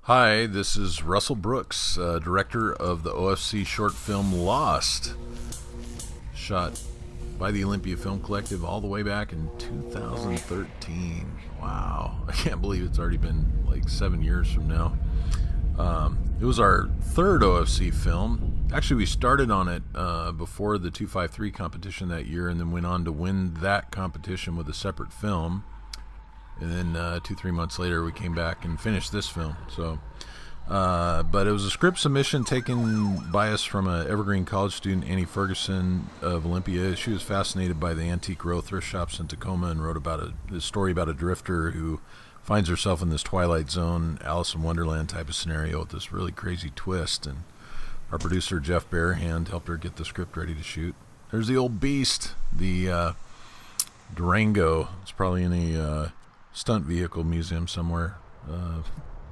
Hi, this is Russell Brooks, director of the OFC short film Lost, shot by the Olympia Film Collective all the way back in 2013. Wow, I can't believe it's already been like 7 years from now. It was our third OFC film. Actually, we started on it before the 253 competition that year and then went on to win that competition with a separate film. And then 2-3 months later, we came back and finished this film. So, but it was a script submission taken by us from an Evergreen College student, Annie Ferguson of Olympia. She was fascinated by the antique row thrift shops in Tacoma and wrote about a story about a drifter who finds herself in this Twilight Zone, Alice in Wonderland type of scenario with this really crazy twist. And our producer, Jeff Barehand, helped her get the script ready to shoot. There's the old beast, the Durango. It's probably in a stunt vehicle museum somewhere.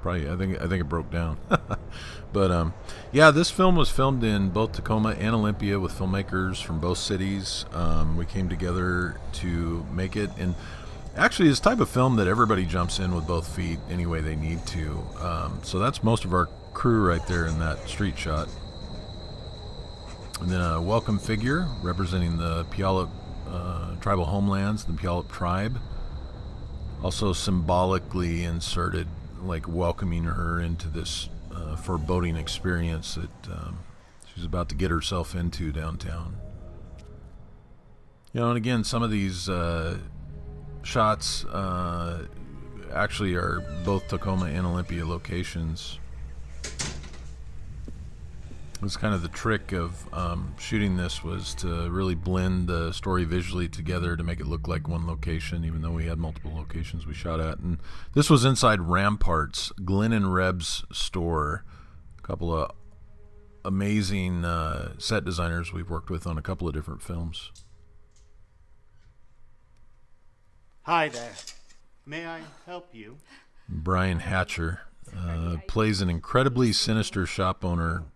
Probably, I think it broke down. But yeah, this film was filmed in both Tacoma and Olympia with filmmakers from both cities. We came together to make it, and actually, it's the type of film that everybody jumps in with both feet any way they need to. So that's most of our crew right there in that street shot. And then a welcome figure representing the Puyallup tribal homelands, the Puyallup tribe. Also symbolically inserted, like welcoming her into this foreboding experience that she's about to get herself into downtown. You know, and again, some of these shots actually are both Tacoma and Olympia locations. It's kind of the trick of shooting this was to really blend the story visually together to make it look like one location, even though we had multiple locations we shot at. And this was inside Ramparts, Glenn and Reb's store. A couple of amazing set designers we've worked with on a couple of different films. Hi there. May I help you? Brian Hatcher plays an incredibly sinister shop owner.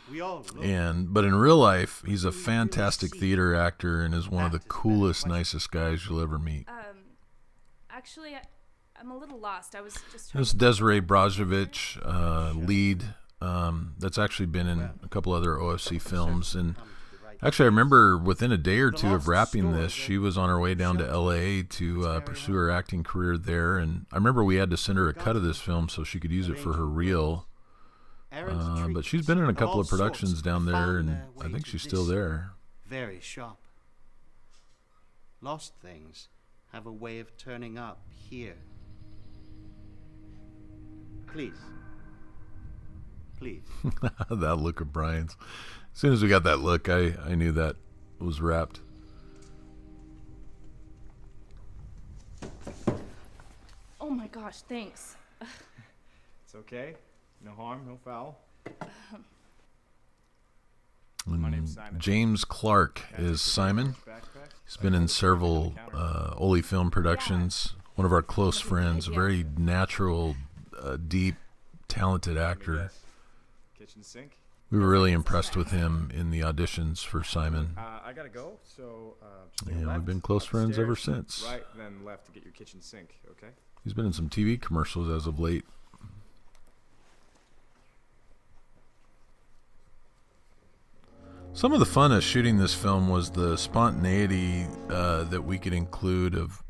But in real life, he's a fantastic theater actor and is one of the coolest, nicest guys you'll ever meet. Actually, I'm a little lost. I was just. This is Desiree Brozovich, lead. That's actually been in a couple other OFC films, and actually, I remember within a day or two of wrapping this, she was on her way down to LA to pursue her acting career there, and I remember we had to send her a cut of this film so she could use it for her reel. But she's been in a couple of productions down there, and I think she's still there. Very sharp. Lost things have a way of turning up here. Please. Please. That look of Brian's. As soon as we got that look, I knew that was wrapped. Oh my gosh, thanks. It's okay. No harm, no foul. My name's Simon. James Clark is Simon. He's been in several Oli film productions. One of our close friends, a very natural, deep, talented actor. Kitchen sink. We were really impressed with him in the auditions for Simon. I gotta go, so Yeah, we've been close friends ever since. Right, then left to get your kitchen sink, okay? He's been in some TV commercials as of late. Some of the fun of shooting this film was the spontaneity that we could include of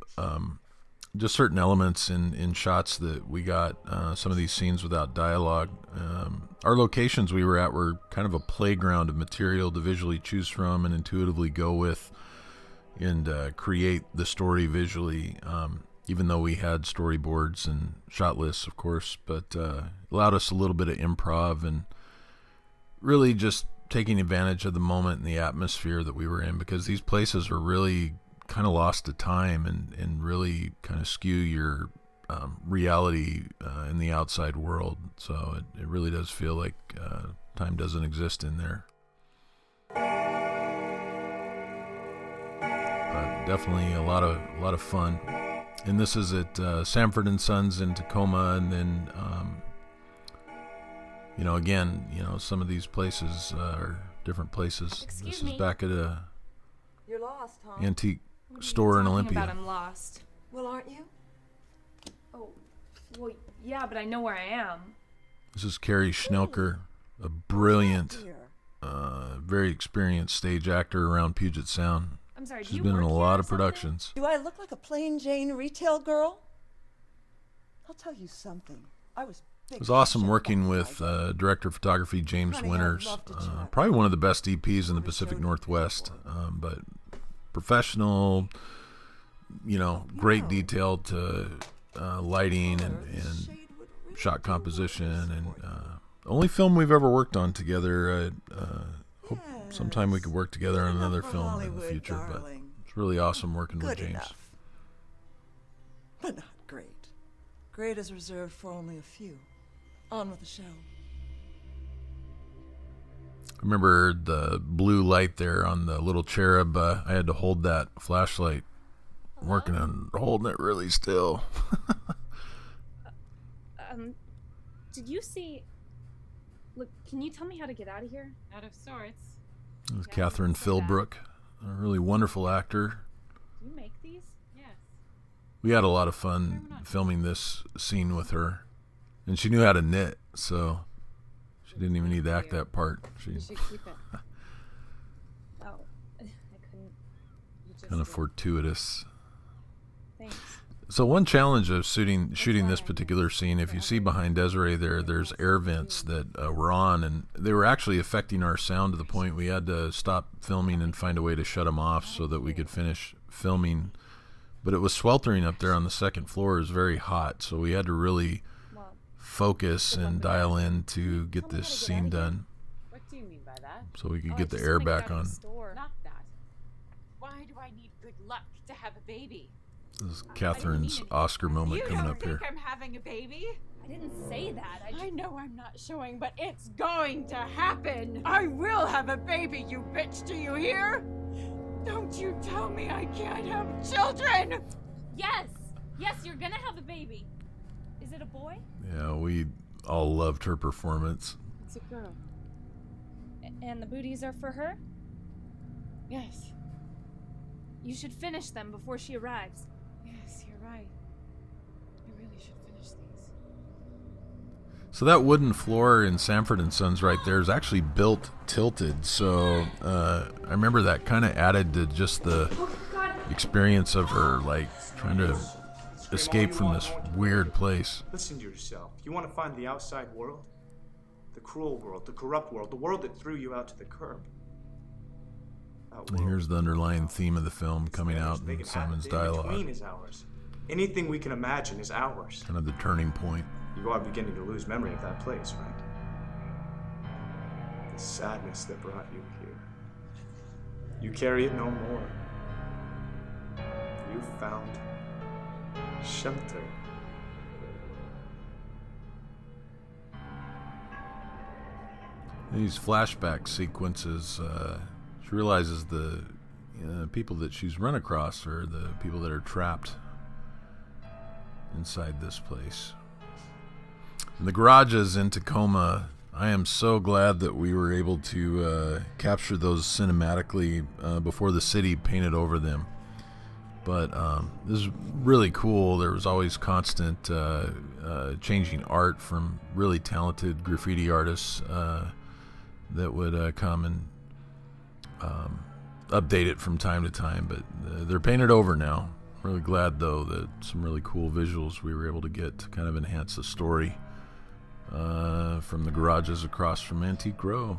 just certain elements in shots that we got. Some of these scenes without dialogue. Our locations we were at were kind of a playground of material to visually choose from and intuitively go with and create the story visually, even though we had storyboards and shot lists, of course, but allowed us a little bit of improv and really just taking advantage of the moment and the atmosphere that we were in, because these places are really kind of lost to time and really kind of skew your reality in the outside world. So it really does feel like time doesn't exist in there. But definitely a lot of fun. And this is at Sanford and Sons in Tacoma, and then again, some of these places are different places. Excuse this me. is back at a You're lost, huh? antique What are you store in talking Olympia. about? I'm lost. Well, aren't you? Oh, Well, yeah, but I know where I am. This is Carrie Schnelker, a brilliant, very experienced stage actor around Puget Sound. I'm sorry, do She's you been in work a here lot or of something? productions. Do I look like a plain Jane retail girl? I'll tell you something. I was big. It was awesome shot working back with in my day. director of photography James Honey, I'd Winters. love to chat. Probably one of the best EPs in the Would've Pacific showed you Northwest. before. But professional, great know, detailed lighting Color, and shade would really shot do composition. wonders And for you. only film we've ever worked on together. Hope Yes. sometime we could work together on Good another enough for film in the Hollywood, future. But darling. it's really awesome working with Good James. enough. But not great. Great is reserved for only a few. On with the show. I remember the blue light there on the little cherub. I had to hold that flashlight. I'm working on holding it really still. Did you see... Look, can you tell me how to get out of here? Out of sorts. It was Yeah, Catherine let's say that. Philbrook, a really wonderful actor. Do you make these? Yes. We had a lot of fun filming this scene with her. And she knew how to knit, so she didn't even need to act that part. She You should keep it. Oh, I couldn't. You just kind of did. fortuitous. Thanks. So one challenge of shooting this particular scene, if you see behind Desiree there's air vents that were on, and they were actually affecting our sound to the point we had to stop filming and find a way to shut them off so that we could finish filming. But it was sweltering up there on the second floor. It was very hot, so we had to really Well, focus and dial in to get this scene done What do you mean by that? so we could I get the just air wanna get back out on. of the store. Not that. Why do I need good luck to have a baby? This is Catherine's Oscar moment You coming don't up here. think I'm having a baby? I didn't say that. I know I'm not showing, but it's going to happen. I will have a baby, you bitch. Do you hear? Don't you tell me I can't have children. Yes! Yes, you're gonna have a baby. Is it a boy? Yeah, we all loved her performance. It's a girl. And the booties are for her? Yes. You should finish them before she arrives. Yes, you're right. I really should finish these. So that wooden floor in Sanford and Sons right there is actually built tilted. So I remember that kind of added to just the experience of her, like trying to escape from this weird place. Listen to yourself. You want to find the outside world? The cruel world, the corrupt world, the world that threw you out to the curb. That And world here's the underlying theme of the film coming theirs. out They in can have Simon's it. In dialogue. between is ours. Anything we can imagine is ours. Kind of the turning point. You are beginning to lose memory of that place, right? The sadness that brought you here. You carry it no more. You found shelter. These flashback sequences, she realizes the people that she's run across are the people that are trapped inside this place. And the garages in Tacoma, I am so glad that we were able to capture those cinematically before the city painted over them. But this is really cool. There was always constant changing art from really talented graffiti artists that would come and update it from time to time. But they're painted over now. Really glad, though, that some really cool visuals we were able to get to kind of enhance the story from the garages across from Antique Row.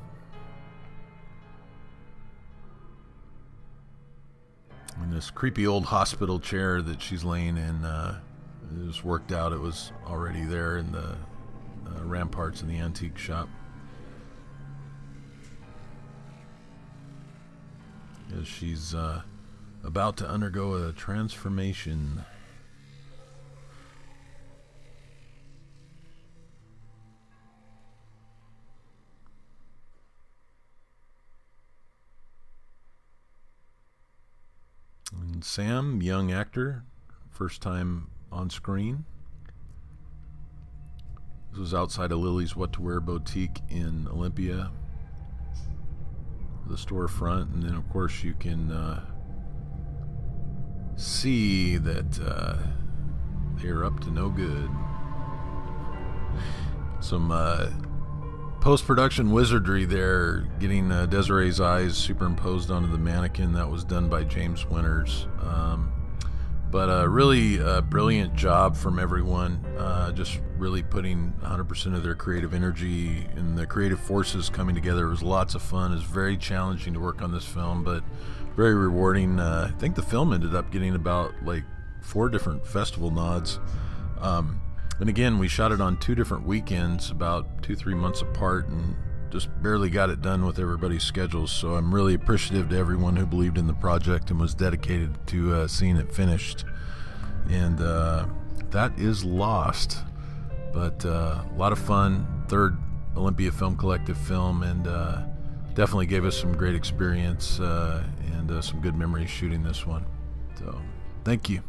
And this creepy old hospital chair that she's laying in, it was worked out. It was already there in the ramparts in the antique shop. As she's about to undergo a transformation. And Sam, young actor, first time on screen. This was outside of Lily's What to Wear boutique in Olympia. The storefront, and then of course you can see that they're up to no good. some post-production wizardry there, getting Desiree's eyes superimposed onto the mannequin. That was done by James Winters. But really brilliant job from everyone, just really putting 100% of their creative energy and the creative forces coming together. It was lots of fun. It was very challenging to work on this film, but very rewarding. I think the film ended up getting about like 4 different festival nods. And again, we shot it on 2 different weekends, about 2-3 months apart, and just barely got it done with everybody's schedules. So I'm really appreciative to everyone who believed in the project and was dedicated to seeing it finished. And that is Lost, but a lot of fun. 3rd Olympia Film Collective film, and definitely gave us some great experience and some good memories shooting this one. So thank you.